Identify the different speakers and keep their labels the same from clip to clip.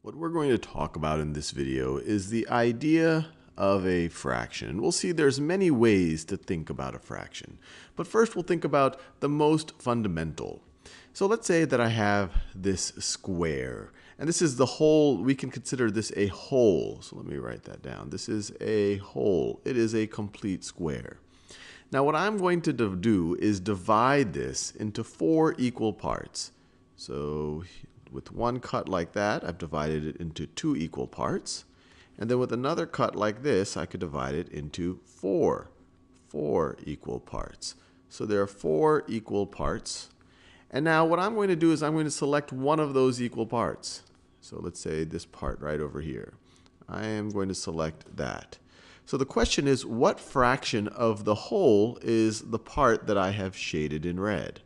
Speaker 1: What we're going to talk about in this video is the idea of a fraction. We'll see there's many ways to think about a fraction. But first we'll think about the most fundamental. So let's say that I have this square. And this is the whole, we can consider this a whole. So let me write that down. This is a whole. It is a complete square. Now what I'm going to do is divide this into 4 equal parts. So with one cut like that, I've divided it into 2 equal parts. And then with another cut like this, I could divide it into 4 equal parts. So there are 4 equal parts. And now what I'm going to do is I'm going to select one of those equal parts. So let's say this part right over here. I am going to select that. So the question is, what fraction of the whole is the part that I have shaded in red?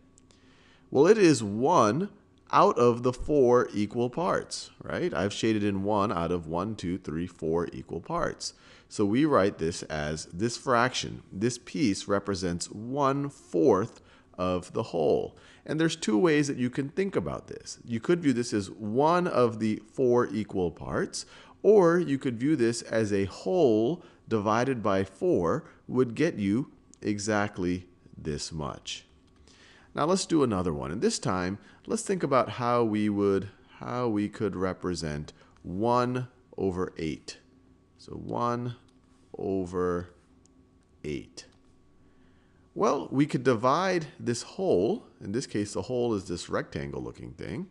Speaker 1: Well, it is 1 out of the 4 equal parts, right? I've shaded in 1 out of 1, 2, 3, 4 equal parts. So we write this as this fraction. This piece represents 1/4 of the whole. And there's 2 ways that you can think about this. You could view this as one of the 4 equal parts, or you could view this as a whole divided by 4 would get you exactly this much. Now let's do another one. And this time, let's think about how we could represent 1/8. So 1/8. Well, we could divide this whole. In this case, the whole is this rectangle looking thing.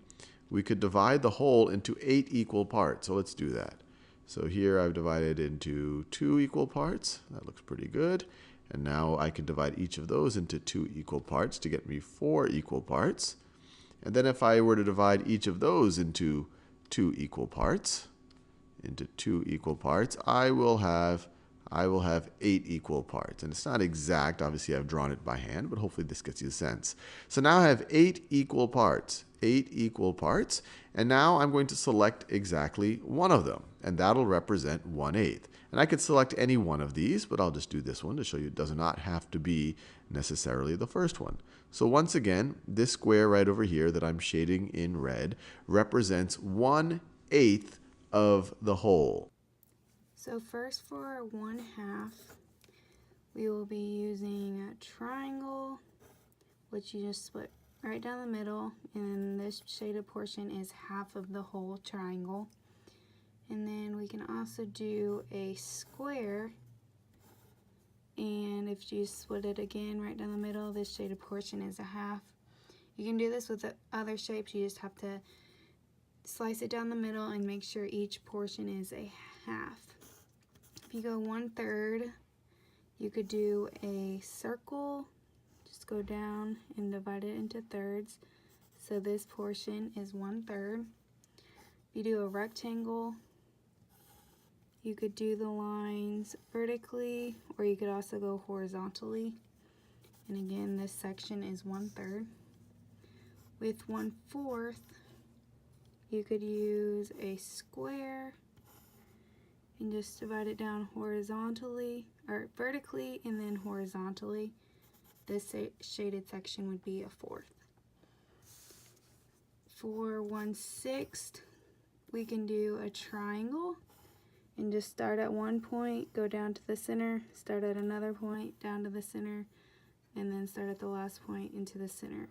Speaker 1: We could divide the whole into 8 equal parts. So let's do that. So here I've divided into 2 equal parts. That looks pretty good. And now I can divide each of those into 2 equal parts to get me 4 equal parts. And then if I were to divide each of those into 2 equal parts, I will have 8 equal parts. And it's not exact. Obviously, I've drawn it by hand, but hopefully this gets you a sense. So now I have 8 equal parts. 8 equal parts. And now I'm going to select exactly one of them. And that'll represent 1/8. And I could select any one of these, but I'll just do this one to show you it does not have to be necessarily the first one. So once again, this square right over here that I'm shading in red represents 1/8 of the whole.
Speaker 2: So first for 1/2, we will be using a triangle, which you just split right down the middle, and this shaded portion is half of the whole triangle. And then we can also do a square, and if you split it again right down the middle, this shaded portion is a half. You can do this with the other shapes. You just have to slice it down the middle and make sure each portion is a half. If you go 1/3, you could do a circle. Just go down and divide it into thirds. So this portion is 1/3. If you do a rectangle, you could do the lines vertically, or you could also go horizontally. And again, this section is 1/3. With 1/4, you could use a square and just divide it down horizontally, or vertically and then horizontally. This shaded section would be a 1/4. For 1/6, we can do a triangle and just start at one point, go down to the center, start at another point, down to the center, and then start at the last point into the center.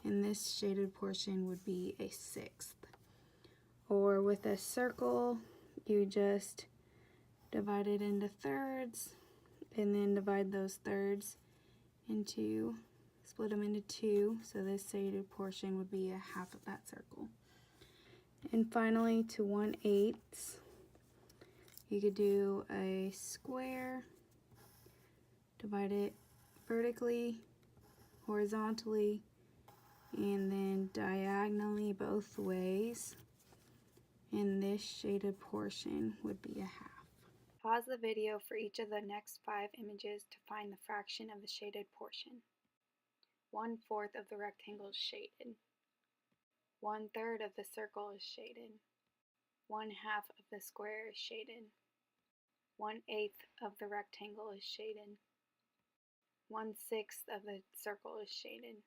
Speaker 2: And this shaded portion would be a 1/6. Or with a circle, you just divide it into thirds and then divide those thirds into, split them into 2. So this shaded portion would be a half of that circle. And finally, to 1/8, you could do a square, divide it vertically, horizontally, and then diagonally both ways. And this shaded portion would be a half. Pause the video for each of the next 5 images to find the fraction of the shaded portion. 1/4 of the rectangle is shaded. 1/3 of the circle is shaded. 1/2 of the square is shaded. 1/8 of the rectangle is shaded. 1/6 of the circle is shaded.